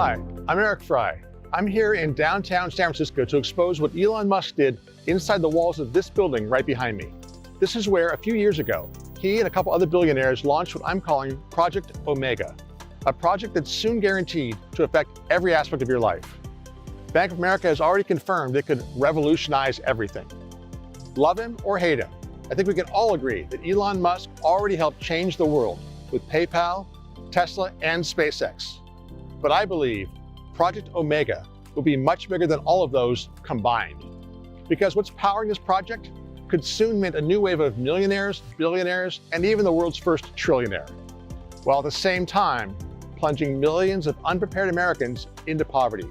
Hi, I'm Eric Fry. I'm here in downtown San Francisco to expose what Elon Musk did inside the walls of this building right behind me. This is where, a few years ago, he and a couple other billionaires launched what I'm calling Project Omega, a project that's soon guaranteed to affect every aspect of your life. Bank of America has already confirmed it could revolutionize everything. Love him or hate him, I think we can all agree that Elon Musk already helped change the world with PayPal, Tesla, and SpaceX. But I believe Project Omega will be much bigger than all of those combined. Because what's powering this project could soon mint a new wave of millionaires, billionaires, and even the world's first trillionaire, while at the same time plunging millions of unprepared Americans into poverty.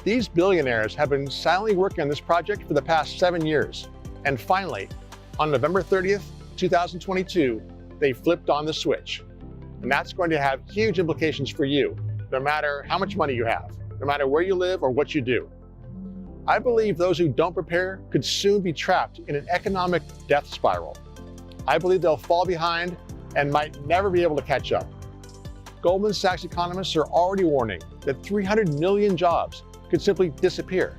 These billionaires have been silently working on this project for the past 7 years. And finally, on November 30th, 2022, they flipped on the switch. And that's going to have huge implications for you, no matter how much money you have, no matter where you live or what you do. I believe those who don't prepare could soon be trapped in an economic death spiral. I believe they'll fall behind and might never be able to catch up. Goldman Sachs economists are already warning that 300 million jobs could simply disappear.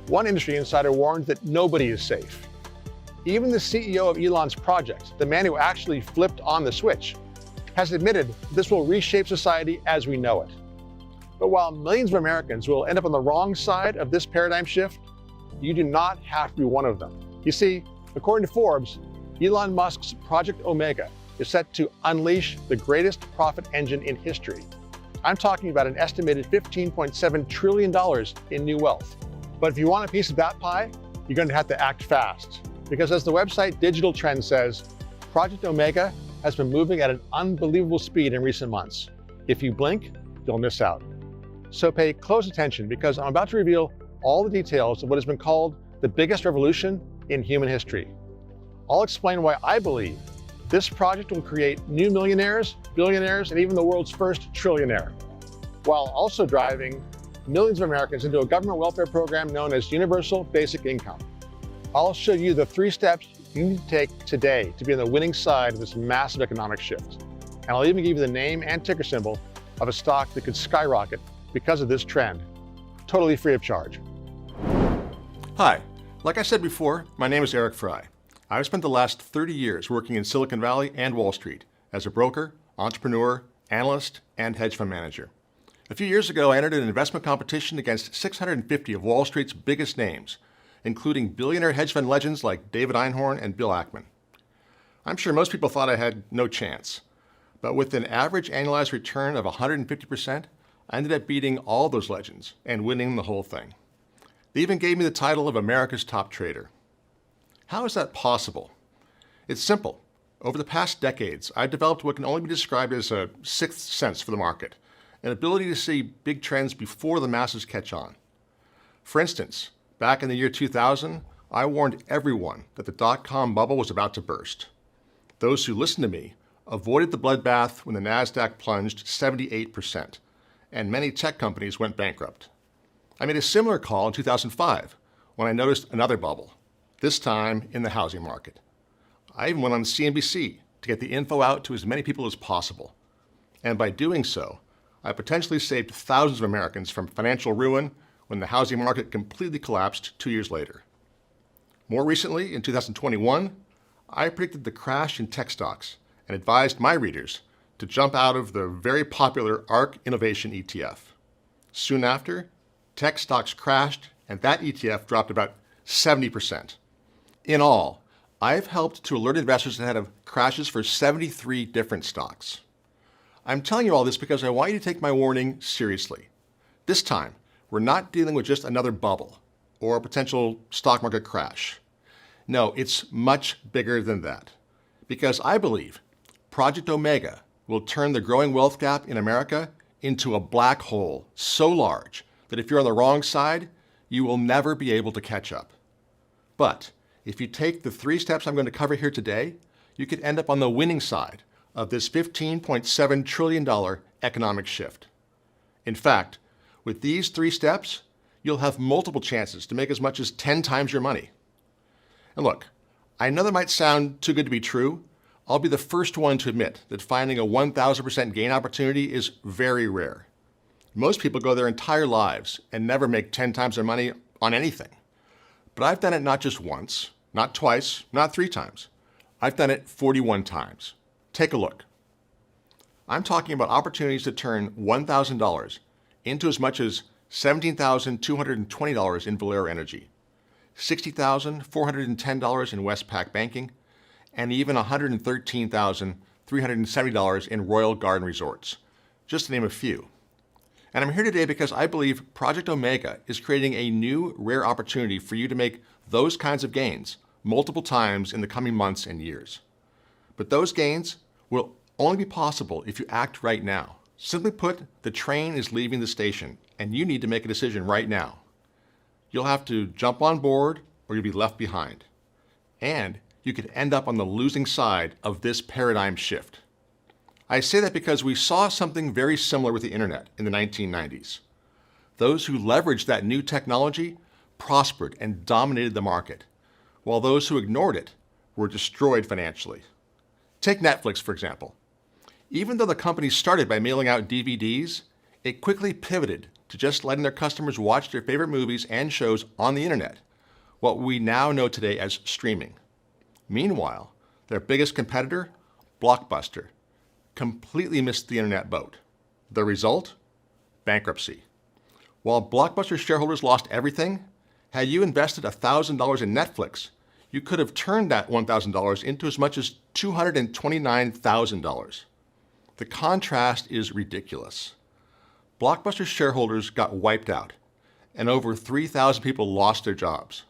One industry insider warned that nobody is safe. Even the CEO of Elon's project, the man who actually flipped on the switch, has admitted this will reshape society as we know it. But while millions of Americans will end up on the wrong side of this paradigm shift, you do not have to be one of them. You see, according to Forbes, Elon Musk's Project Omega is set to unleash the greatest profit engine in history. I'm talking about an estimated $15.7 trillion in new wealth. But if you want a piece of that pie, you're going to have to act fast. Because as the website Digital Trends says, Project Omega has been moving at an unbelievable speed in recent months. If you blink, you'll miss out. So pay close attention, because I'm about to reveal all the details of what has been called the biggest revolution in human history. I'll explain why I believe this project will create new millionaires, billionaires, and even the world's first trillionaire, while also driving millions of Americans into a government welfare program known as Universal Basic Income. I'll show you the 3 steps you need to take today to be on the winning side of this massive economic shift. And I'll even give you the name and ticker symbol of a stock that could skyrocket because of this trend, totally free of charge. Hi, like I said before, my name is Eric Fry. I've spent the last 30 years working in Silicon Valley and Wall Street as a broker, entrepreneur, analyst, and hedge fund manager. A few years ago, I entered an investment competition against 650 of Wall Street's biggest names, including billionaire hedge fund legends like David Einhorn and Bill Ackman. I'm sure most people thought I had no chance, but with an average annualized return of 150%, I ended up beating all those legends and winning the whole thing. They even gave me the title of America's top trader. How is that possible? It's simple. Over the past decades, I've developed what can only be described as a sixth sense for the market, an ability to see big trends before the masses catch on. For instance, back in the year 2000, I warned everyone that the dot-com bubble was about to burst. Those who listened to me avoided the bloodbath when the NASDAQ plunged 78%, and many tech companies went bankrupt. I made a similar call in 2005 when I noticed another bubble, this time in the housing market. I even went on CNBC to get the info out to as many people as possible. And by doing so, I potentially saved thousands of Americans from financial ruin when the housing market completely collapsed 2 years later. More recently, in 2021, I predicted the crash in tech stocks and advised my readers to jump out of the very popular ARK Innovation ETF. Soon after, tech stocks crashed and that ETF dropped about 70%. In all, I've helped to alert investors ahead of crashes for 73 different stocks. I'm telling you all this because I want you to take my warning seriously. This time, we're not dealing with just another bubble or a potential stock market crash. No, it's much bigger than that. Because I believe Project Omega will turn the growing wealth gap in America into a black hole so large that if you're on the wrong side, you will never be able to catch up. But if you take the 3 steps I'm going to cover here today, you could end up on the winning side of this $15.7 trillion economic shift. In fact, with these 3 steps, you'll have multiple chances to make as much as 10 times your money. And look, I know that might sound too good to be true. I'll be the first one to admit that finding a 1,000% gain opportunity is very rare. Most people go their entire lives and never make 10 times their money on anything. But I've done it not just once, not twice, not 3 times. I've done it 41 times. Take a look. I'm talking about opportunities to turn $1,000 into as much as $17,220 in Valero Energy, $60,410 in Westpac Banking, and even $113,370 in Royal Garden Resorts, just to name a few. And I'm here today because I believe Project Omega is creating a new rare opportunity for you to make those kinds of gains multiple times in the coming months and years. But those gains will only be possible if you act right now. Simply put, the train is leaving the station and you need to make a decision right now. You'll have to jump on board or you'll be left behind. And you could end up on the losing side of this paradigm shift. I say that because we saw something very similar with the internet in the 1990s. Those who leveraged that new technology prospered and dominated the market, while those who ignored it were destroyed financially. Take Netflix, for example. Even though the company started by mailing out DVDs, it quickly pivoted to just letting their customers watch their favorite movies and shows on the internet, what we now know today as streaming. Meanwhile, their biggest competitor, Blockbuster, completely missed the internet boat. The result? Bankruptcy. While Blockbuster shareholders lost everything, had you invested $1,000 in Netflix, you could have turned that $1,000 into as much as $229,000. The contrast is ridiculous. Blockbuster shareholders got wiped out, and over 3,000 people lost their jobs,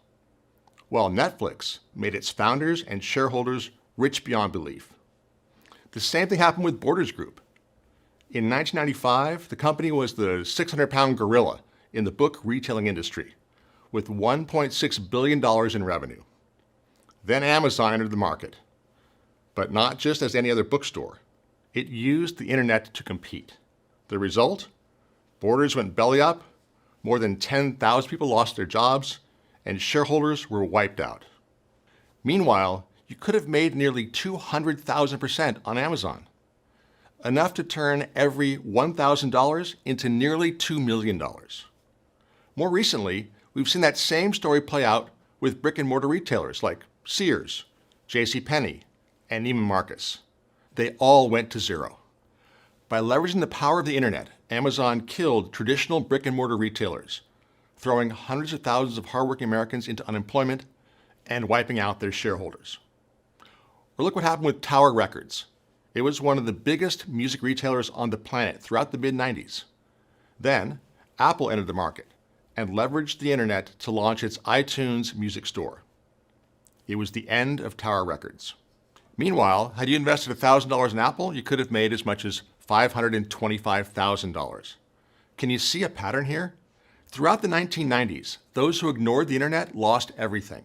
while Netflix made its founders and shareholders rich beyond belief. The same thing happened with Borders Group. In 1995, the company was the 600-pound gorilla in the book retailing industry, with $1.6 billion in revenue. Then Amazon entered the market, but not just as any other bookstore. It used the internet to compete. The result? Borders went belly up, more than 10,000 people lost their jobs, and shareholders were wiped out. Meanwhile, you could have made nearly 200,000% on Amazon, enough to turn every $1,000 into nearly $2 million. More recently, we've seen that same story play out with brick-and-mortar retailers like Sears, JCPenney, and Neiman Marcus. They all went to zero. By leveraging the power of the internet, Amazon killed traditional brick-and-mortar retailers, throwing hundreds of thousands of hardworking Americans into unemployment and wiping out their shareholders. Or look what happened with Tower Records. It was one of the biggest music retailers on the planet throughout the mid-90s. Then, Apple entered the market and leveraged the internet to launch its iTunes music store. It was the end of Tower Records. Meanwhile, had you invested $1,000 in Apple, you could have made as much as $525,000. Can you see a pattern here? Throughout the 1990s, those who ignored the internet lost everything.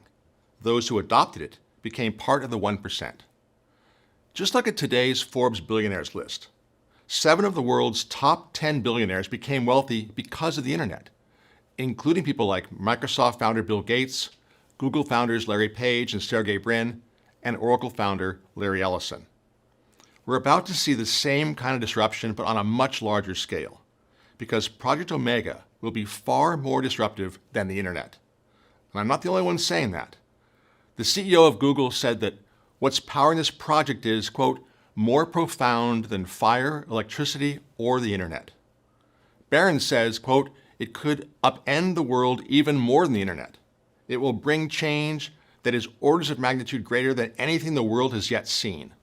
Those who adopted it became part of the 1%. Just look at today's Forbes billionaires list. 7 of the world's top 10 billionaires became wealthy because of the internet, including people like Microsoft founder Bill Gates, Google founders Larry Page and Sergey Brin, and Oracle founder Larry Ellison. We're about to see the same kind of disruption, but on a much larger scale, because Project Omega will be far more disruptive than the internet. And I'm not the only one saying that. The CEO of Google said that what's powering this project is, quote, more profound than fire, electricity, or the internet. Barron says, quote, it could upend the world even more than the internet. It will bring change that is orders of magnitude greater than anything the world has yet seen.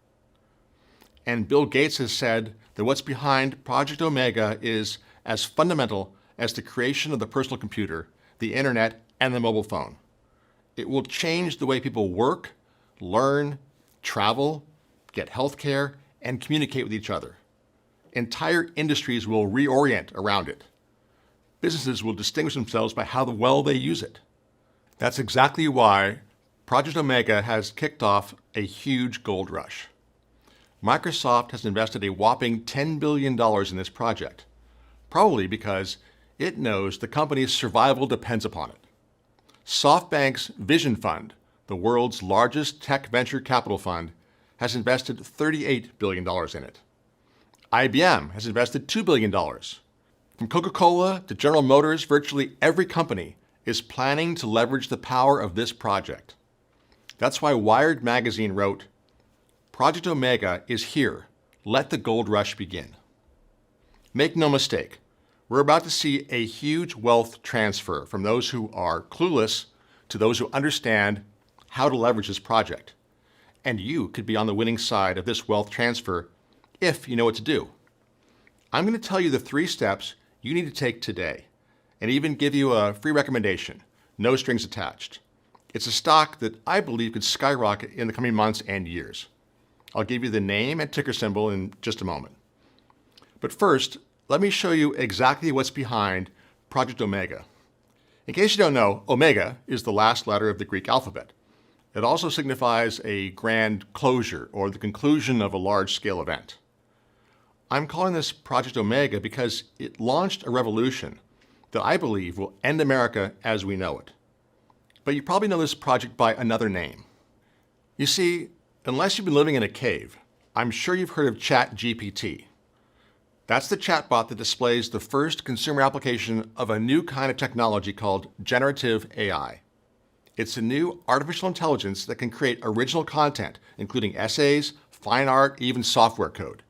And Bill Gates has said that what's behind Project Omega is as fundamental as the creation of the personal computer, the internet, and the mobile phone. It will change the way people work, learn, travel, get health care, and communicate with each other. Entire industries will reorient around it. Businesses will distinguish themselves by how well they use it. That's exactly why Project Omega has kicked off a huge gold rush. Microsoft has invested a whopping $10 billion in this project, probably because it knows the company's survival depends upon it. SoftBank's Vision Fund, the world's largest tech venture capital fund, has invested $38 billion in it. IBM has invested $2 billion. From Coca-Cola to General Motors, virtually every company is planning to leverage the power of this project. That's why Wired magazine wrote, "Project Omega is here. Let the gold rush begin." Make no mistake, we're about to see a huge wealth transfer from those who are clueless to those who understand how to leverage this project. And you could be on the winning side of this wealth transfer if you know what to do. I'm going to tell you the 3 steps you need to take today, and even give you a free recommendation, no strings attached. It's a stock that I believe could skyrocket in the coming months and years. I'll give you the name and ticker symbol in just a moment. But first, let me show you exactly what's behind Project Omega. In case you don't know, Omega is the last letter of the Greek alphabet. It also signifies a grand closure or the conclusion of a large-scale event. I'm calling this Project Omega because it launched a revolution that I believe will end America as we know it. But you probably know this project by another name. You see, unless you've been living in a cave, I'm sure you've heard of ChatGPT. That's the chatbot that displays the first consumer application of a new kind of technology called generative AI. It's a new artificial intelligence that can create original content, including essays, fine art, even software code.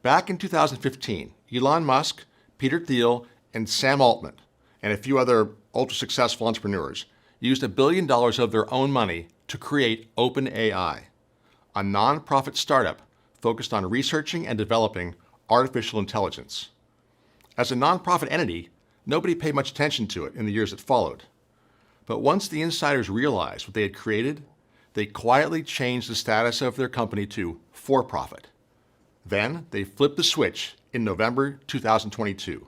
Back in 2015, Elon Musk, Peter Thiel, and Sam Altman, and a few other ultra-successful entrepreneurs, used $1 billion of their own money to create OpenAI, a non-profit startup focused on researching and developing artificial intelligence. As a non-profit entity, nobody paid much attention to it in the years that followed. But once the insiders realized what they had created, they quietly changed the status of their company to for-profit. Then they flipped the switch in November 2022.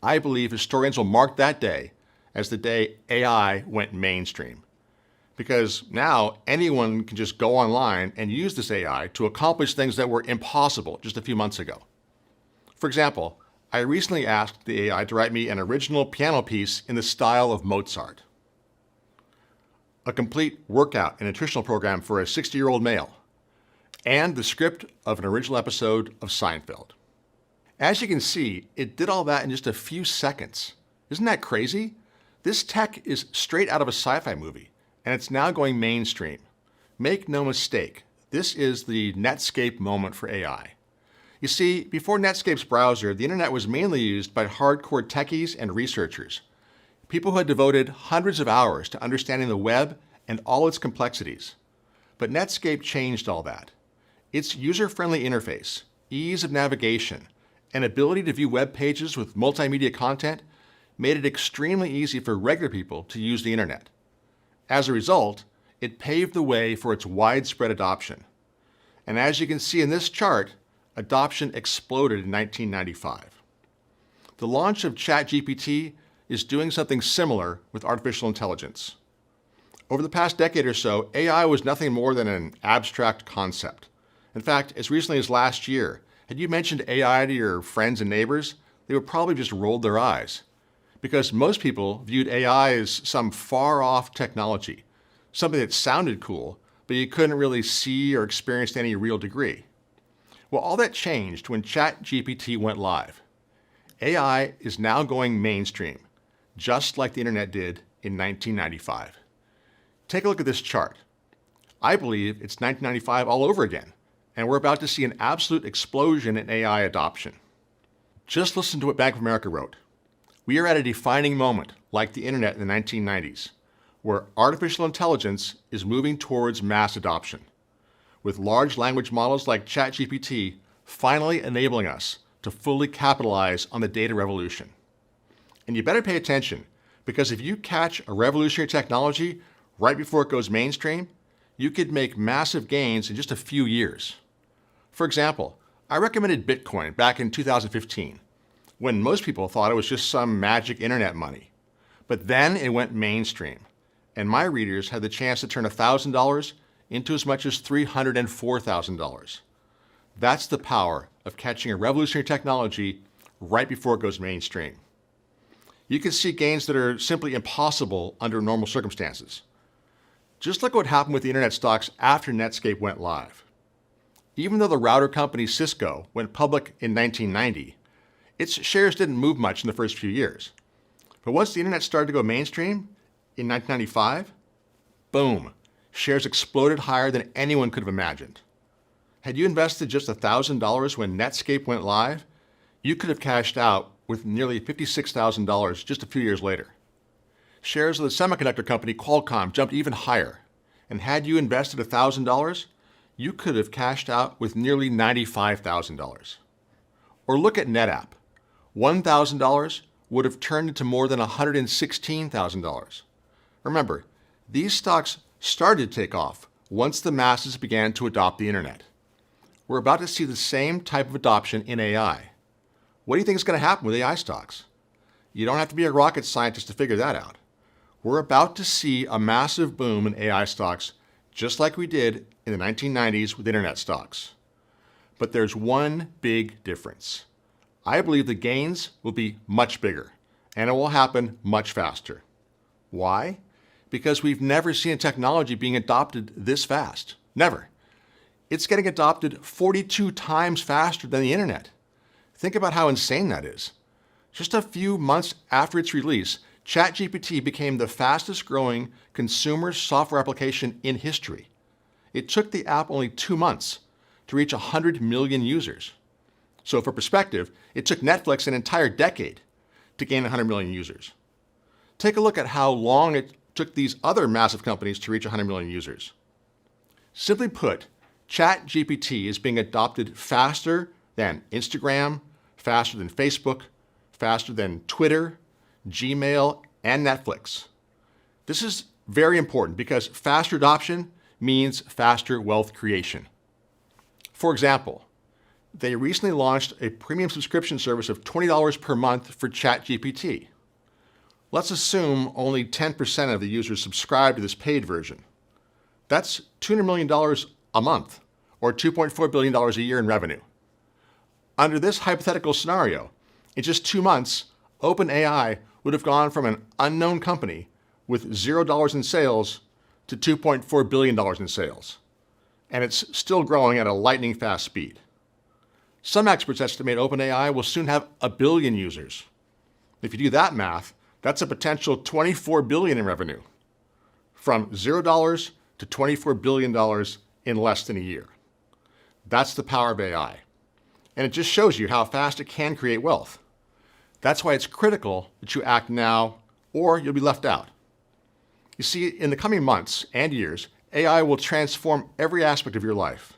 I believe historians will mark that day as the day AI went mainstream. Because now anyone can just go online and use this AI to accomplish things that were impossible just a few months ago. For example, I recently asked the AI to write me an original piano piece in the style of Mozart, a complete workout and nutritional program for a 60-year-old male, and the script of an original episode of Seinfeld. As you can see, it did all that in just a few seconds. Isn't that crazy? This tech is straight out of a sci-fi movie, and it's now going mainstream. Make no mistake, this is the Netscape moment for AI. You see, before Netscape's browser, the internet was mainly used by hardcore techies and researchers, people who had devoted hundreds of hours to understanding the web and all its complexities. But Netscape changed all that. Its user-friendly interface, ease of navigation, and ability to view web pages with multimedia content made it extremely easy for regular people to use the internet. As a result, it paved the way for its widespread adoption. And as you can see in this chart, adoption exploded in 1995. The launch of ChatGPT is doing something similar with artificial intelligence. Over the past decade or so, AI was nothing more than an abstract concept. In fact, as recently as last year, had you mentioned AI to your friends and neighbors, they would probably just roll their eyes. Because most people viewed AI as some far-off technology, something that sounded cool, but you couldn't really see or experience to any real degree. Well, all that changed when ChatGPT went live. AI is now going mainstream, just like the internet did in 1995. Take a look at this chart. I believe it's 1995 all over again, and we're about to see an absolute explosion in AI adoption. Just listen to what Bank of America wrote. We are at a defining moment, like the internet in the 1990s, where artificial intelligence is moving towards mass adoption, with large language models like ChatGPT finally enabling us to fully capitalize on the data revolution. And you better pay attention, because if you catch a revolutionary technology right before it goes mainstream, you could make massive gains in just a few years. For example, I recommended Bitcoin back in 2015, when most people thought it was just some magic internet money. But then it went mainstream, and my readers had the chance to turn $1,000 into as much as $304,000. That's the power of catching a revolutionary technology right before it goes mainstream. You can see gains that are simply impossible under normal circumstances. Just look what happened with the internet stocks after Netscape went live. Even though the router company Cisco went public in 1990, Its shares didn't move much in the first few years. But once the internet started to go mainstream in 1995, boom, shares exploded higher than anyone could have imagined. Had you invested just $1,000 when Netscape went live, you could have cashed out with nearly $56,000 just a few years later. Shares of the semiconductor company Qualcomm jumped even higher, and had you invested $1,000, you could have cashed out with nearly $95,000. Or look at NetApp. $1,000 would have turned into more than $116,000. Remember, these stocks started to take off once the masses began to adopt the internet. We're about to see the same type of adoption in AI. What do you think is going to happen with AI stocks? You don't have to be a rocket scientist to figure that out. We're about to see a massive boom in AI stocks, just like we did in the 1990s with internet stocks. But there's one big difference. I believe the gains will be much bigger, and it will happen much faster. Why? Because we've never seen a technology being adopted this fast. Never. It's getting adopted 42 times faster than the internet. Think about how insane that is. Just a few months after its release, ChatGPT became the fastest growing consumer software application in history. It took the app only 2 months to reach 100 million users. So for perspective, it took Netflix an entire decade to gain 100 million users. Take a look at how long it took these other massive companies to reach 100 million users. Simply put, ChatGPT is being adopted faster than Instagram, faster than Facebook, faster than Twitter, Gmail, and Netflix. This is very important because faster adoption means faster wealth creation. For example, they recently launched a premium subscription service of $20 per month for ChatGPT. Let's assume only 10% of the users subscribe to this paid version. That's $200 million a month, or $2.4 billion a year in revenue. Under this hypothetical scenario, in just 2 months, OpenAI would have gone from an unknown company with $0 in sales to $2.4 billion in sales. And it's still growing at a lightning fast speed. Some experts estimate OpenAI will soon have 1 billion users. If you do that math, that's a potential $24 billion in revenue, from $0 to $24 billion in less than a year. That's the power of AI. And it just shows you how fast it can create wealth. That's why it's critical that you act now or you'll be left out. You see, in the coming months and years, AI will transform every aspect of your life,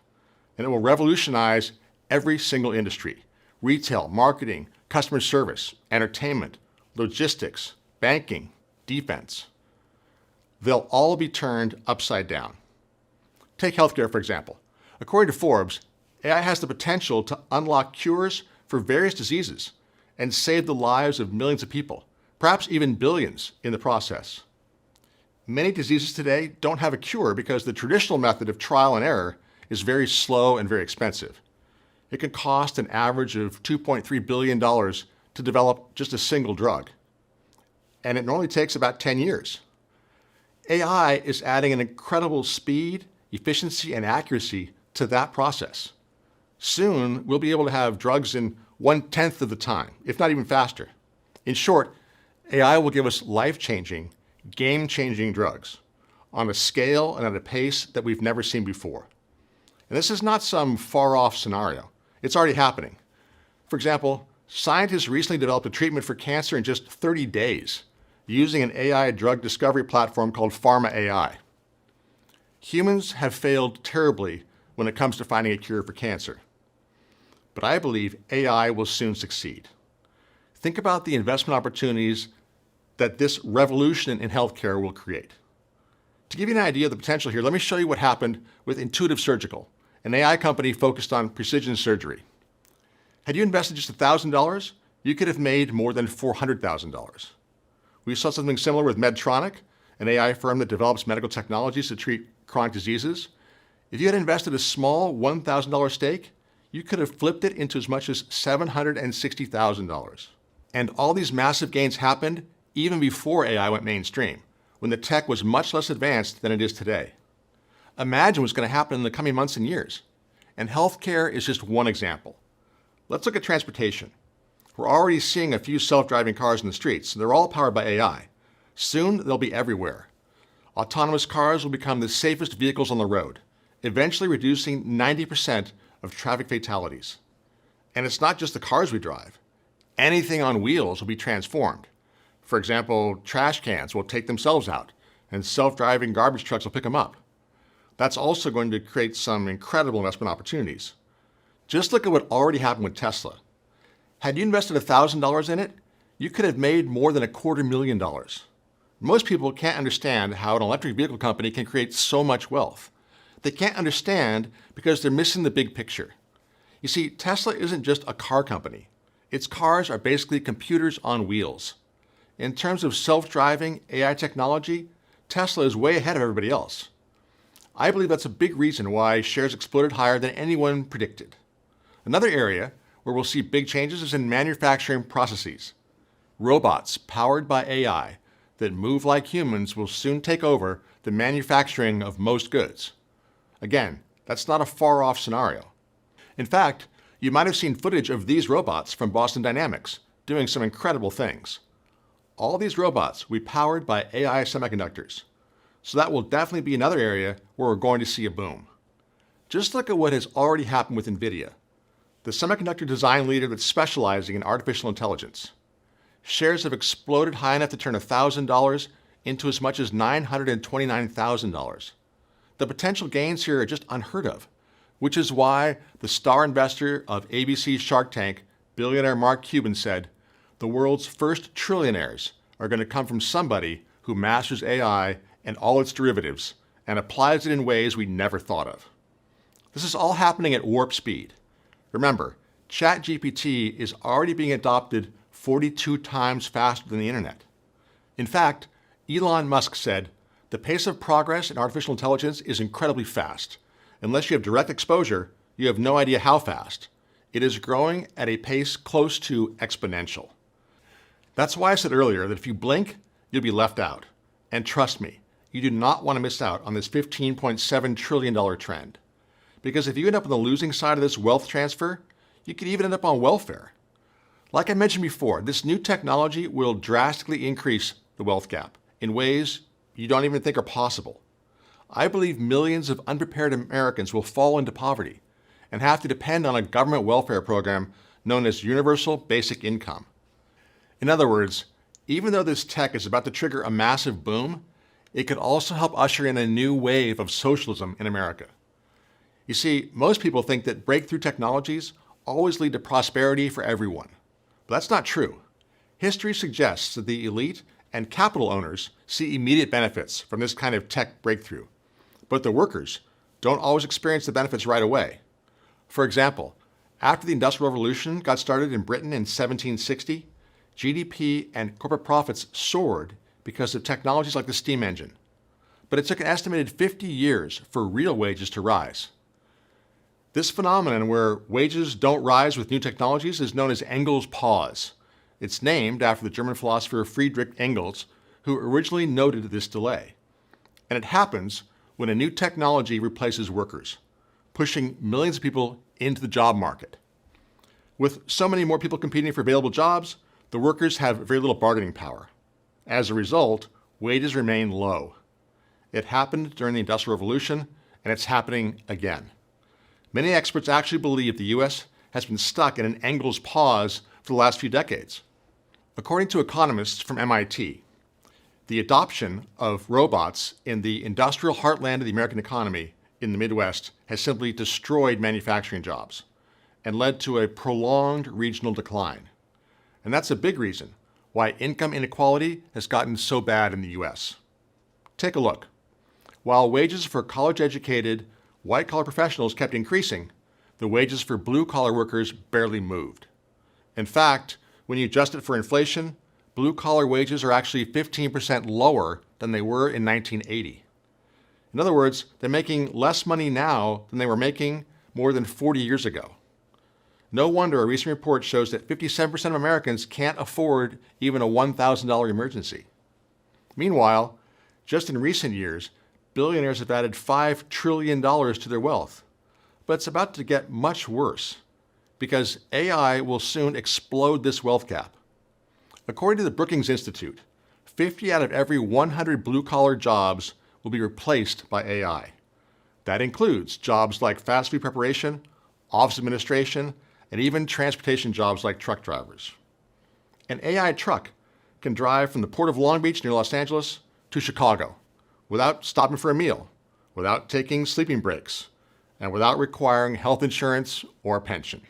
and it will revolutionize every single industry: retail, marketing, customer service, entertainment, logistics, banking, defense. They'll all be turned upside down. Take healthcare, for example. According to Forbes, AI has the potential to unlock cures for various diseases and save the lives of millions of people, perhaps even billions in the process. Many diseases today don't have a cure because the traditional method of trial and error is very slow and very expensive. It can cost an average of $2.3 billion to develop just a single drug. And it normally takes about 10 years. AI is adding an incredible speed, efficiency, and accuracy to that process. Soon, we'll be able to have drugs in 1/10 of the time, if not even faster. In short, AI will give us life-changing, game-changing drugs on a scale and at a pace that we've never seen before. And this is not some far-off scenario. It's already happening. For example, scientists recently developed a treatment for cancer in just 30 days using an AI drug discovery platform called Pharma AI. Humans have failed terribly when it comes to finding a cure for cancer. But I believe AI will soon succeed. Think about the investment opportunities that this revolution in healthcare will create. To give you an idea of the potential here, let me show you what happened with Intuitive Surgical, an AI company focused on precision surgery. Had you invested just $1,000, you could have made more than $400,000. We saw something similar with Medtronic, an AI firm that develops medical technologies to treat chronic diseases. If you had invested a small $1,000 stake, you could have flipped it into as much as $760,000. And all these massive gains happened even before AI went mainstream, when the tech was much less advanced than it is today. Imagine what's going to happen in the coming months and years. And healthcare is just one example. Let's look at transportation. We're already seeing a few self-driving cars in the streets. They're all powered by AI. Soon, they'll be everywhere. Autonomous cars will become the safest vehicles on the road, eventually reducing 90% of traffic fatalities. And it's not just the cars we drive. Anything on wheels will be transformed. For example, trash cans will take themselves out, and self-driving garbage trucks will pick them up. That's also going to create some incredible investment opportunities. Just look at what already happened with Tesla. Had you invested $1,000 in it, you could have made more than $250,000. Most people can't understand how an electric vehicle company can create so much wealth. They can't understand because they're missing the big picture. You see, Tesla isn't just a car company. Its cars are basically computers on wheels. In terms of self-driving AI technology, Tesla is way ahead of everybody else. I believe that's a big reason why shares exploded higher than anyone predicted. Another area where we'll see big changes is in manufacturing processes. Robots powered by AI that move like humans will soon take over the manufacturing of most goods. Again, that's not a far-off scenario. In fact, you might have seen footage of these robots from Boston Dynamics doing some incredible things. All these robots will be powered by AI semiconductors. So that will definitely be another area where we're going to see a boom. Just look at what has already happened with NVIDIA, the semiconductor design leader that's specializing in artificial intelligence. Shares have exploded high enough to turn $1,000 into as much as $929,000. The potential gains here are just unheard of, which is why the star investor of ABC's Shark Tank, billionaire Mark Cuban, said, "The world's first trillionaires are going to come from somebody who masters AI and all its derivatives and applies it in ways we never thought of." This is all happening at warp speed. Remember, ChatGPT is already being adopted 42 times faster than the internet. In fact, Elon Musk said, "The pace of progress in artificial intelligence is incredibly fast. Unless you have direct exposure, you have no idea how fast. It is growing at a pace close to exponential." That's why I said earlier that if you blink, you'll be left out. And trust me, you do not want to miss out on this $15.7 trillion trend. Because if you end up on the losing side of this wealth transfer, you could even end up on welfare. Like I mentioned before, this new technology will drastically increase the wealth gap in ways you don't even think are possible. I believe millions of unprepared Americans will fall into poverty and have to depend on a government welfare program known as Universal Basic Income. In other words, even though this tech is about to trigger a massive boom, it could also help usher in a new wave of socialism in America. You see, most people think that breakthrough technologies always lead to prosperity for everyone. But that's not true. History suggests that the elite and capital owners see immediate benefits from this kind of tech breakthrough. But the workers don't always experience the benefits right away. For example, after the Industrial Revolution got started in Britain in 1760, GDP and corporate profits soared because of technologies like the steam engine. But it took an estimated 50 years for real wages to rise. This phenomenon where wages don't rise with new technologies is known as Engels' pause. It's named after the German philosopher Friedrich Engels, who originally noted this delay. And it happens when a new technology replaces workers, pushing millions of people into the job market. With so many more people competing for available jobs, the workers have very little bargaining power. As a result, wages remain low. It happened during the Industrial Revolution, and it's happening again. Many experts actually believe the U.S. has been stuck in an Engels pause for the last few decades. According to economists from MIT, the adoption of robots in the industrial heartland of the American economy in the Midwest has simply destroyed manufacturing jobs and led to a prolonged regional decline. And that's a big reason why income inequality has gotten so bad in the U.S. Take a look. While wages for college-educated, white-collar professionals kept increasing, the wages for blue-collar workers barely moved. In fact, when you adjust it for inflation, blue-collar wages are actually 15% lower than they were in 1980. In other words, they're making less money now than they were making more than 40 years ago. No wonder a recent report shows that 57% of Americans can't afford even a $1,000 emergency. Meanwhile, just in recent years, billionaires have added $5 trillion to their wealth. But it's about to get much worse. because AI will soon explode this wealth gap. According to the Brookings Institute, 50 out of every 100 blue-collar jobs will be replaced by AI. That includes jobs like fast food preparation, office administration, and even transportation jobs like truck drivers. An AI truck can drive from the port of Long Beach near Los Angeles to Chicago without stopping for a meal, without taking sleeping breaks, and without requiring health insurance or a pension.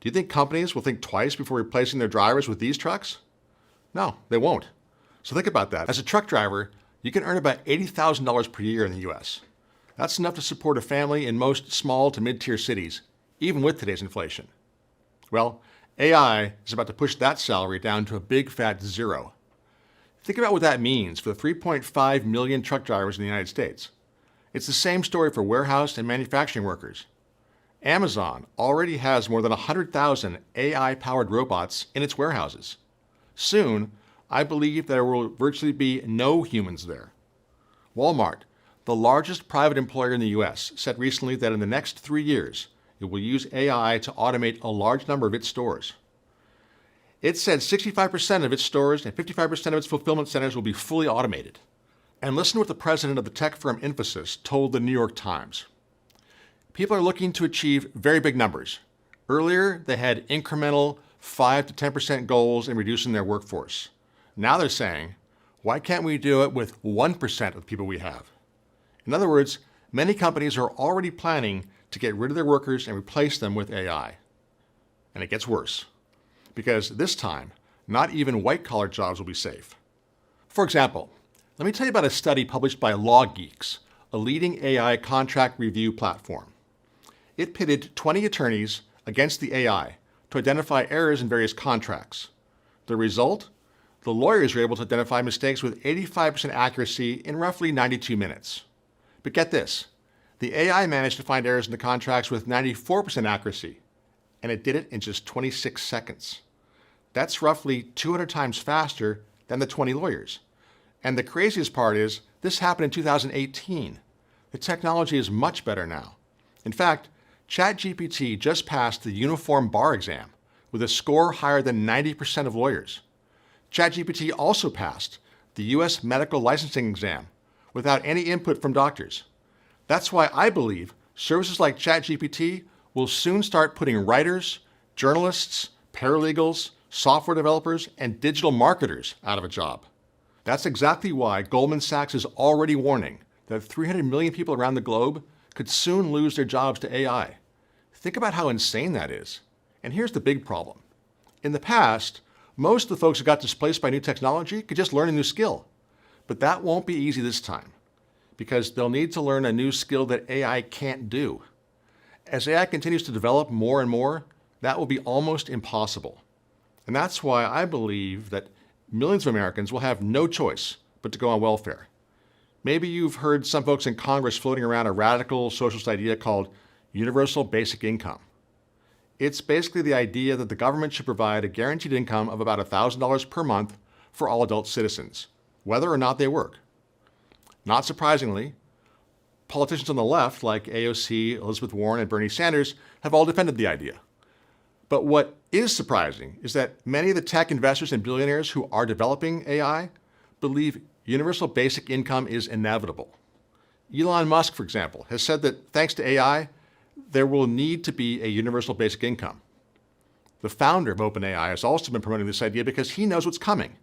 Do you think companies will think twice before replacing their drivers with these trucks? No, they won't. So think about that. As a truck driver, you can earn about $80,000 per year in the US. That's enough to support a family in most small to mid-tier cities, even with today's inflation. Well, AI is about to push that salary down to a big fat zero. Think about what that means for the 3.5 million truck drivers in the United States. It's the same story for warehouse and manufacturing workers. Amazon already has more than 100,000 AI-powered robots in its warehouses. Soon, I believe there will virtually be no humans there. Walmart, the largest private employer in the US, said recently that in the next 3 years, it will use AI to automate a large number of its stores. It said 65% of its stores and 55% of its fulfillment centers will be fully automated. And listen to what the president of the tech firm Infosys told the New York Times. People are looking to achieve very big numbers. Earlier, they had incremental 5 to 10% goals in reducing their workforce. Now they're saying, why can't we do it with 1% of the people we have? In other words, many companies are already planning to get rid of their workers and replace them with AI. And it gets worse, because this time, not even white-collar jobs will be safe. For example, let me tell you about a study published by LawGeeks, a leading AI contract review platform. It pitted 20 attorneys against the AI to identify errors in various contracts. The result? The lawyers were able to identify mistakes with 85% accuracy in roughly 92 minutes. But get this, the AI managed to find errors in the contracts with 94% accuracy, and it did it in just 26 seconds. That's roughly 200 times faster than the 20 lawyers. And the craziest part is, this happened in 2018. The technology is much better now. In fact, ChatGPT just passed the Uniform Bar exam with a score higher than 90% of lawyers. ChatGPT also passed the US medical licensing exam without any input from doctors. That's why I believe services like ChatGPT will soon start putting writers, journalists, paralegals, software developers, and digital marketers out of a job. That's exactly why Goldman Sachs is already warning that 300 million people around the globe could soon lose their jobs to AI. Think about how insane that is. And here's the big problem. In the past, most of the folks who got displaced by new technology could just learn a new skill. But that won't be easy this time, because they'll need to learn a new skill that AI can't do. As AI continues to develop more and more, that will be almost impossible. And that's why I believe that millions of Americans will have no choice but to go on welfare. Maybe you've heard some folks in Congress floating around a radical socialist idea called universal basic income. It's basically the idea that the government should provide a guaranteed income of about $1,000 per month for all adult citizens, whether or not they work. Not surprisingly, politicians on the left, like AOC, Elizabeth Warren, and Bernie Sanders, have all defended the idea. But what is surprising is that many of the tech investors and billionaires who are developing AI believe universal basic income is inevitable. Elon Musk, for example, has said that thanks to AI, there will need to be a universal basic income. The founder of OpenAI has also been promoting this idea because he knows what's coming.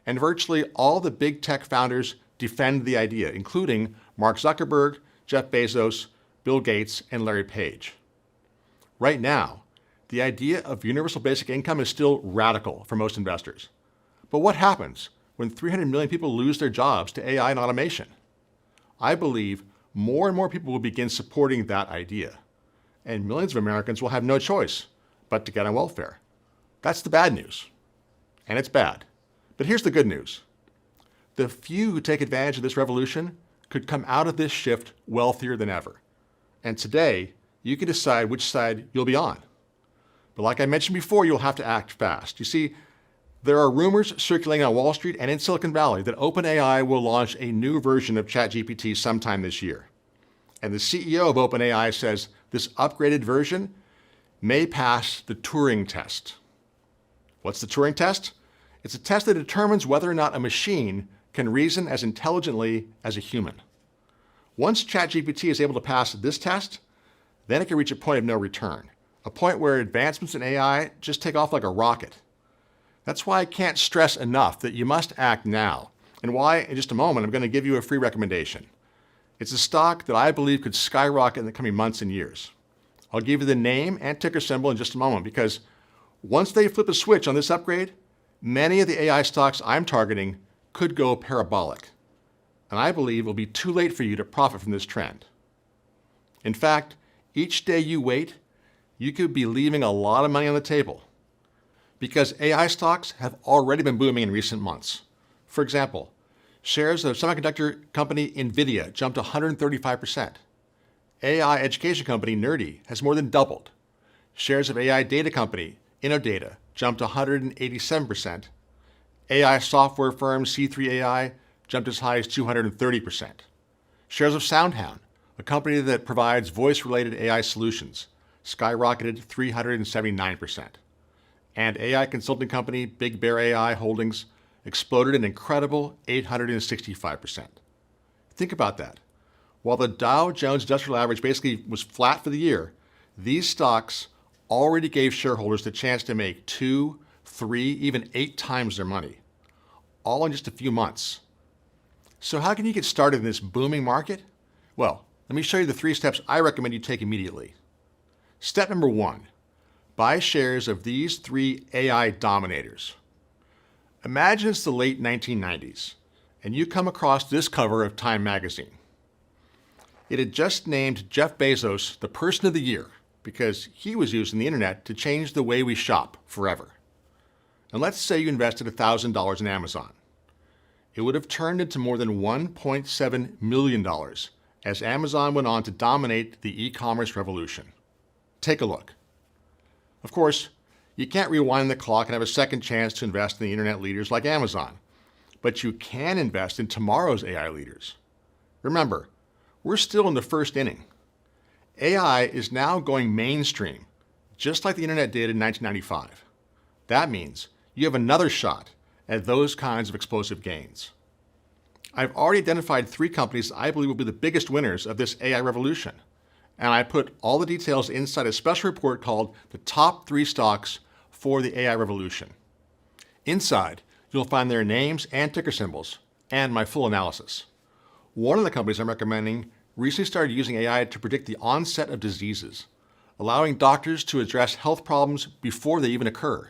And virtually all the big tech founders defend the idea, including Mark Zuckerberg, Jeff Bezos, Bill Gates, and Larry Page. Right now, the idea of universal basic income is still radical for most investors. But what happens when 300 million people lose their jobs to AI and automation? I believe more and more people will begin supporting that idea, and millions of Americans will have no choice but to get on welfare. That's the bad news, and it's bad. But here's the good news. The few who take advantage of this revolution could come out of this shift wealthier than ever. And today, you can decide which side you'll be on. But like I mentioned before, you'll have to act fast. You see, there are rumors circulating on Wall Street and in Silicon Valley that OpenAI will launch a new version of ChatGPT sometime this year. And the CEO of OpenAI says this upgraded version may pass the Turing test. What's the Turing test? It's a test that determines whether or not a machine can reason as intelligently as a human. Once ChatGPT is able to pass this test, then it can reach a point of no return, a point where advancements in AI just take off like a rocket. That's why I can't stress enough that you must act now, and why, in just a moment, I'm going to give you a free recommendation. It's a stock that I believe could skyrocket in the coming months and years. I'll give you the name and ticker symbol in just a moment, because once they flip a switch on this upgrade, many of the AI stocks I'm targeting could go parabolic. And I believe it will be too late for you to profit from this trend. In fact, each day you wait, you could be leaving a lot of money on the table, because AI stocks have already been booming in recent months. For example, shares of semiconductor company NVIDIA jumped 135%. AI education company Nerdy has more than doubled. Shares of AI data company Innodata jumped 187%. AI software firm C3AI jumped as high as 230%. Shares of SoundHound, a company that provides voice-related AI solutions, skyrocketed 379%. And AI consulting company Big Bear AI Holdings exploded an incredible 865%. Think about that. While the Dow Jones Industrial Average basically was flat for the year, these stocks already gave shareholders the chance to make 2, 3, even 8 times their money, all in just a few months. So how can you get started in this booming market? Well, let me show you the 3 steps I recommend you take immediately. Step number 1, buy shares of these 3 AI dominators. Imagine it's the late 1990s, and you come across this cover of Time magazine. It had just named Jeff Bezos the Person of the Year because he was using the internet to change the way we shop forever. And let's say you invested $1,000 in Amazon. It would have turned into more than $1.7 million as Amazon went on to dominate the e-commerce revolution. Take a look. Of course, you can't rewind the clock and have a second chance to invest in the internet leaders like Amazon, but you can invest in tomorrow's AI leaders. Remember, we're still in the first inning. AI is now going mainstream, just like the internet did in 1995. That means you have another shot at those kinds of explosive gains. I've already identified 3 companies I believe will be the biggest winners of this AI revolution, and I put all the details inside a special report called The Top 3 Stocks for the AI Revolution. Inside, you'll find their names and ticker symbols, and my full analysis. One of the companies I'm recommending recently started using AI to predict the onset of diseases, allowing doctors to address health problems before they even occur.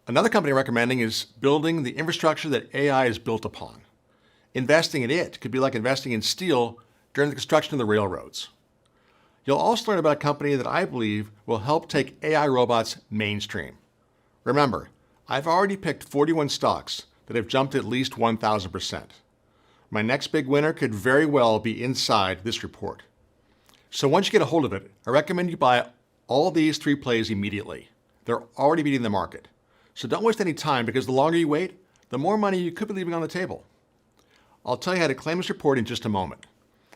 Another company I'm recommending is building the infrastructure that AI is built upon. Investing in it could be like investing in steel during the construction of the railroads. You'll also learn about a company that I believe will help take AI robots mainstream. Remember, I've already picked 41 stocks that have jumped at least 1,000%. My next big winner could very well be inside this report. So once you get a hold of it, I recommend you buy all these 3 plays immediately. They're already beating the market. So don't waste any time, because the longer you wait, the more money you could be leaving on the table. I'll tell you how to claim this report in just a moment.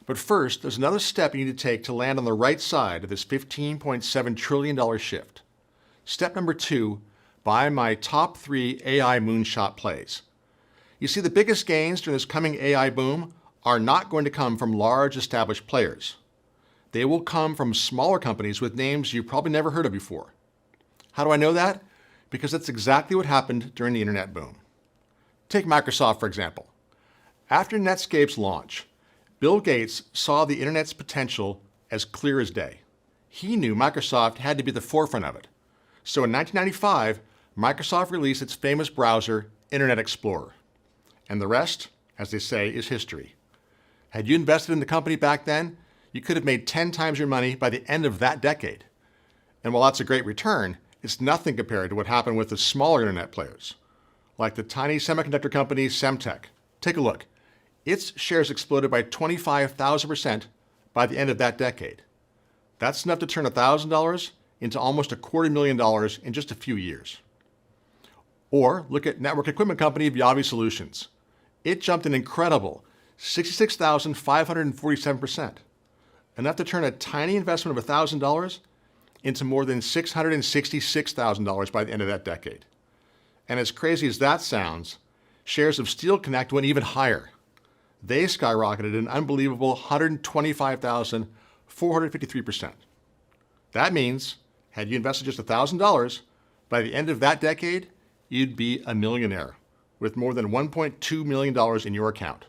But first, there's another step you need to take to land on the right side of this $15.7 trillion shift. Step number 2, buy my top 3 AI moonshot plays. You see, the biggest gains during this coming AI boom are not going to come from large established players. They will come from smaller companies with names you've probably never heard of before. How do I know that? Because that's exactly what happened during the internet boom. Take Microsoft, for example. After Netscape's launch, Bill Gates saw the internet's potential as clear as day. He knew Microsoft had to be at the forefront of it. So in 1995, Microsoft released its famous browser, Internet Explorer. And the rest, as they say, is history. Had you invested in the company back then, you could have made 10 times your money by the end of that decade. And while that's a great return, it's nothing compared to what happened with the smaller internet players, like the tiny semiconductor company Semtech. Take a look. Its shares exploded by 25,000% by the end of that decade. That's enough to turn $1,000 into almost $250,000 in just a few years. Or look at network equipment company Viavi Solutions. It jumped an incredible 66,547%. Enough to turn a tiny investment of $1,000 into more than $666,000 by the end of that decade. And as crazy as that sounds, shares of Steel Connect went even higher. They skyrocketed an unbelievable 125,453%. That means, had you invested just $1,000, by the end of that decade, you'd be a millionaire with more than $1.2 million in your account.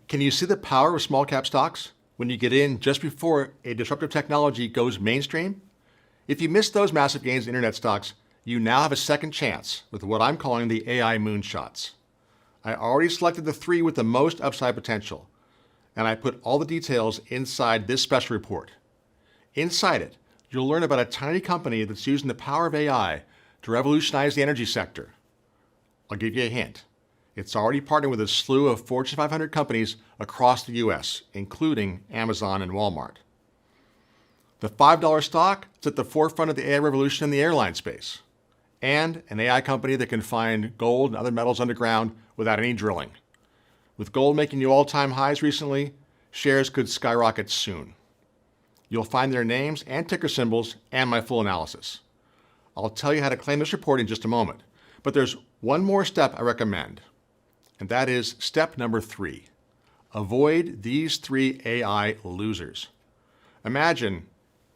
Can you see the power of small cap stocks when you get in just before a disruptive technology goes mainstream? If you missed those massive gains in internet stocks, you now have a second chance with what I'm calling the AI moonshots. I already selected the 3 with the most upside potential, and I put all the details inside this special report. Inside it, you'll learn about a tiny company that's using the power of AI to revolutionize the energy sector. I'll give you a hint. It's already partnered with a slew of Fortune 500 companies across the US, including Amazon and Walmart. The $5 stock is at the forefront of the AI revolution in the airline space, and an AI company that can find gold and other metals underground without any drilling. With gold making new all-time highs recently, shares could skyrocket soon. You'll find their names and ticker symbols and my full analysis. I'll tell you how to claim this report in just a moment, but there's one more step I recommend, and that is step number 3. Avoid these 3 AI losers. Imagine,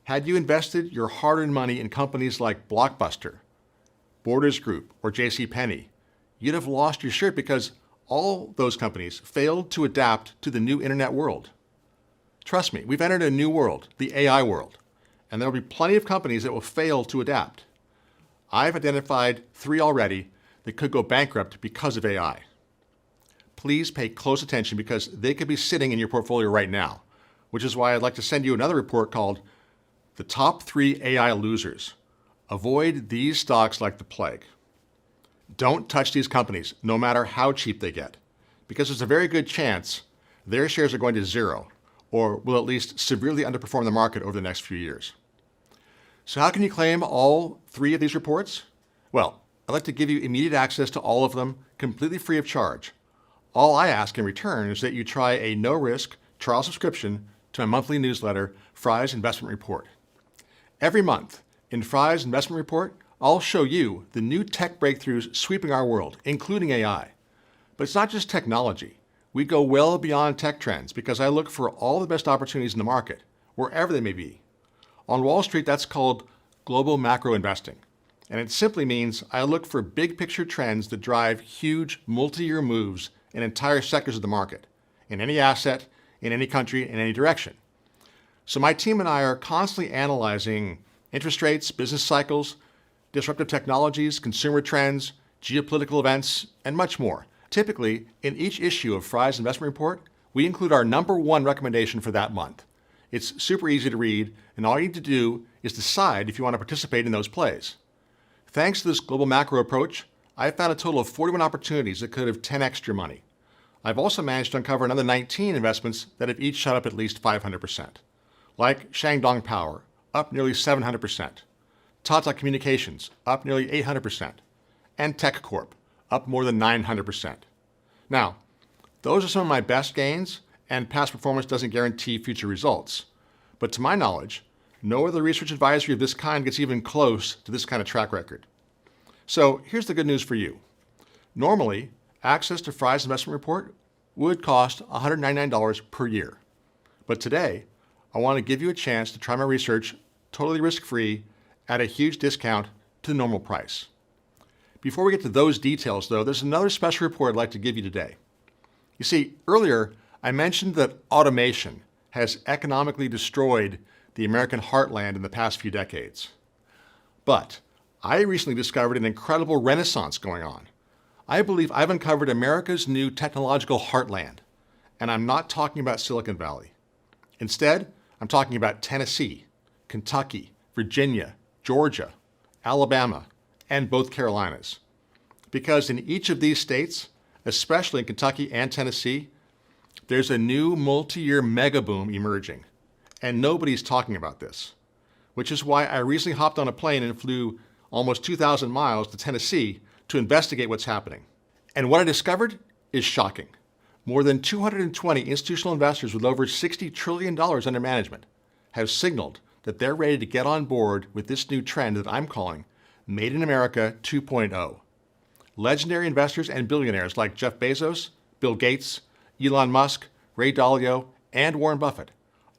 had you invested your hard-earned money in companies like Blockbuster, Borders Group, or JCPenney, you'd have lost your shirt because all those companies failed to adapt to the new internet world. Trust me, we've entered a new world, the AI world, and there will be plenty of companies that will fail to adapt. I've identified 3 already that could go bankrupt because of AI. Please pay close attention because they could be sitting in your portfolio right now, which is why I'd like to send you another report called The Top 3 AI Losers. Avoid these stocks like the plague. Don't touch these companies, no matter how cheap they get, because there's a very good chance their shares are going to zero, or will at least severely underperform the market over the next few years. So how can you claim all 3 of these reports? Well, I'd like to give you immediate access to all of them, completely free of charge. All I ask in return is that you try a no-risk trial subscription to my monthly newsletter, Fry's Investment Report. Every month, in Fry's Investment Report, I'll show you the new tech breakthroughs sweeping our world, including AI. But it's not just technology. We go well beyond tech trends because I look for all the best opportunities in the market, wherever they may be. On Wall Street, that's called global macro investing. And it simply means I look for big picture trends that drive huge multi-year moves in entire sectors of the market, in any asset, in any country, in any direction. So my team and I are constantly analyzing interest rates, business cycles, disruptive technologies, consumer trends, geopolitical events, and much more. Typically, in each issue of Fry's Investment Report, we include our number 1 recommendation for that month. It's super easy to read, and all you need to do is decide if you want to participate in those plays. Thanks to this global macro approach, I've found a total of 41 opportunities that could have 10x your money. I've also managed to uncover another 19 investments that have each shot up at least 500%, like Shandong Power, up nearly 700%, Tata Communications, up nearly 800%, and Tech Corp, up more than 900%. Now, those are some of my best gains, and past performance doesn't guarantee future results. But to my knowledge, no other research advisory of this kind gets even close to this kind of track record. So here's the good news for you. Normally, access to Fry's Investment Report would cost $199 per year. But today, I want to give you a chance to try my research totally risk-free at a huge discount to the normal price. Before we get to those details, though, there's another special report I'd like to give you today. You see, earlier I mentioned that automation has economically destroyed the American heartland in the past few decades. But I recently discovered an incredible renaissance going on. I believe I've uncovered America's new technological heartland, and I'm not talking about Silicon Valley. Instead, I'm talking about Tennessee, Kentucky, Virginia, Georgia, Alabama, and both Carolinas. Because in each of these states, especially in Kentucky and Tennessee, there's a new multi-year mega boom emerging, and nobody's talking about this, which is why I recently hopped on a plane and flew almost 2,000 miles to Tennessee to investigate what's happening. And what I discovered is shocking. More than 220 institutional investors with over $60 trillion under management have signaled that they're ready to get on board with this new trend that I'm calling Made in America 2.0. Legendary investors and billionaires like Jeff Bezos, Bill Gates, Elon Musk, Ray Dalio, and Warren Buffett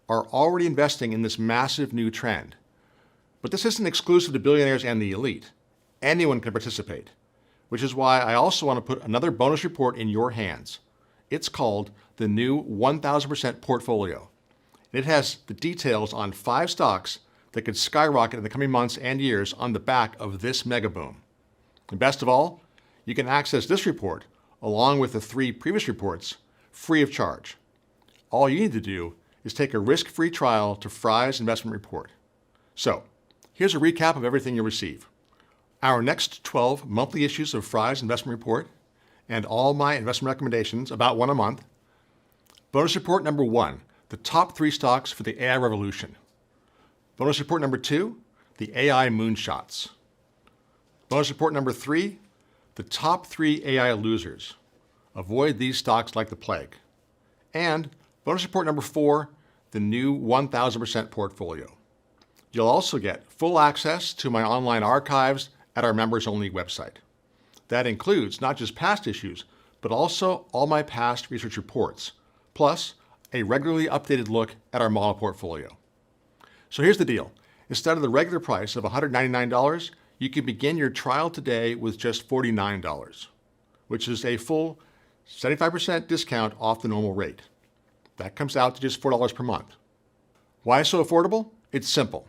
are already investing in this massive new trend. But this isn't exclusive to billionaires and the elite. Anyone can participate, which is why I also want to put another bonus report in your hands. It's called the new 1000% portfolio. It has the details on 5 stocks that could skyrocket in the coming months and years on the back of this mega boom. And best of all, you can access this report, along with the 3 previous reports, free of charge. All you need to do is take a risk-free trial to Fry's investment report. So, here's a recap of everything you'll receive. Our next 12 monthly issues of Fry's investment report and all my investment recommendations, about one a month. Bonus report number 1, the top 3 stocks for the AI revolution. Bonus report number 2, the AI moonshots. Bonus report number 3, the top 3 AI losers. Avoid these stocks like the plague. And bonus report number 4, the new 1000% portfolio. You'll also get full access to my online archives at our members-only website. That includes not just past issues, but also all my past research reports, plus a regularly updated look at our model portfolio. So here's the deal. Instead of the regular price of $199, you can begin your trial today with just $49, which is a full 75% discount off the normal rate. That comes out to just $4 per month. Why so affordable? It's simple.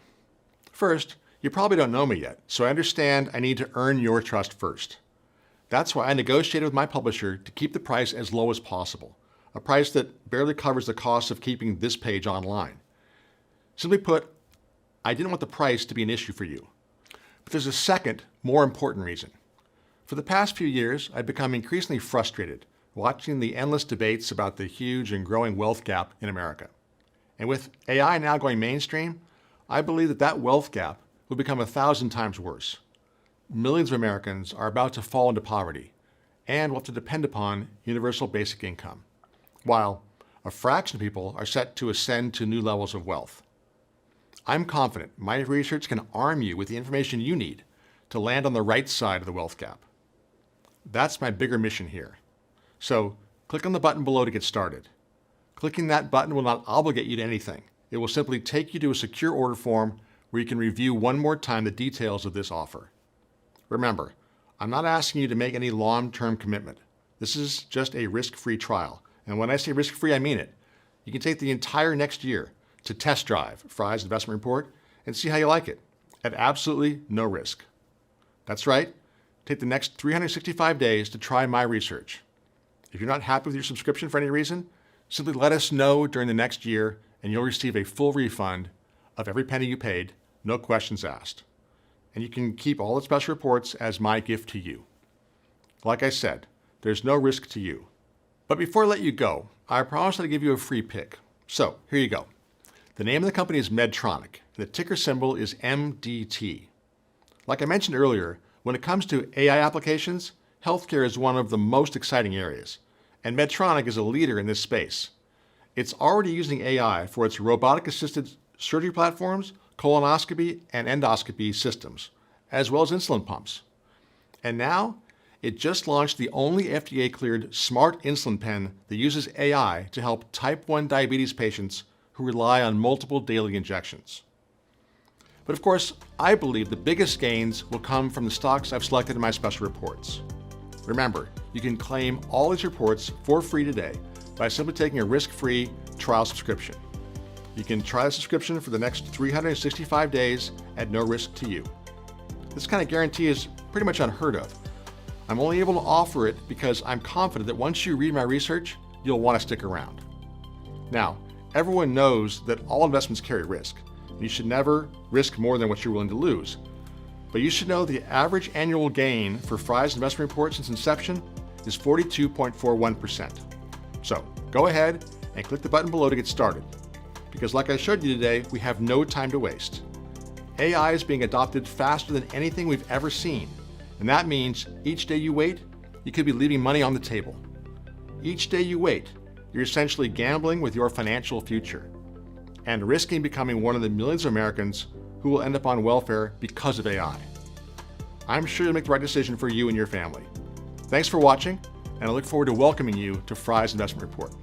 First, you probably don't know me yet, so I understand I need to earn your trust first. That's why I negotiated with my publisher to keep the price as low as possible, a price that barely covers the cost of keeping this page online. Simply put, I didn't want the price to be an issue for you. But there's a second, more important reason. For the past few years, I've become increasingly frustrated watching the endless debates about the huge and growing wealth gap in America. And with AI now going mainstream, I believe that wealth gap will become 1,000 times worse. Millions of Americans are about to fall into poverty and will have to depend upon universal basic income, while a fraction of people are set to ascend to new levels of wealth. I'm confident my research can arm you with the information you need to land on the right side of the wealth gap. That's my bigger mission here. So click on the button below to get started. Clicking that button will not obligate you to anything. It will simply take you to a secure order form where you can review one more time the details of this offer. Remember, I'm not asking you to make any long-term commitment. This is just a risk-free trial. And when I say risk-free, I mean it. You can take the entire next year to test drive Fry's investment report and see how you like it at absolutely no risk. That's right. Take the next 365 days to try my research. If you're not happy with your subscription for any reason, simply let us know during the next year and you'll receive a full refund of every penny you paid, no questions asked. And you can keep all the special reports as my gift to you. Like I said, there's no risk to you. But before I let you go, I promised I'd give you a free pick. So here you go. The name of the company is Medtronic. The ticker symbol is MDT. Like I mentioned earlier, when it comes to AI applications, healthcare is one of the most exciting areas, and Medtronic is a leader in this space. It's already using AI for its robotic-assisted surgery platforms, colonoscopy and endoscopy systems, as well as insulin pumps. And now, it just launched the only FDA-cleared smart insulin pen that uses AI to help type 1 diabetes patients who rely on multiple daily injections. But of course, I believe the biggest gains will come from the stocks I've selected in my special reports. Remember, you can claim all these reports for free today by simply taking a risk-free trial subscription. You can try the subscription for the next 365 days at no risk to you. This kind of guarantee is pretty much unheard of. I'm only able to offer it because I'm confident that once you read my research, you'll want to stick around. Now, everyone knows that all investments carry risk. You should never risk more than what you're willing to lose. But you should know the average annual gain for Fry's investment report since inception is 42.41%. So go ahead and click the button below to get started. Because like I showed you today, we have no time to waste. AI is being adopted faster than anything we've ever seen. And that means each day you wait, you could be leaving money on the table. Each day you wait, you're essentially gambling with your financial future. and risking becoming one of the millions of Americans who will end up on welfare because of AI. I'm sure you'll make the right decision for you and your family. Thanks for watching, and I look forward to welcoming you to Fry's Investment Report.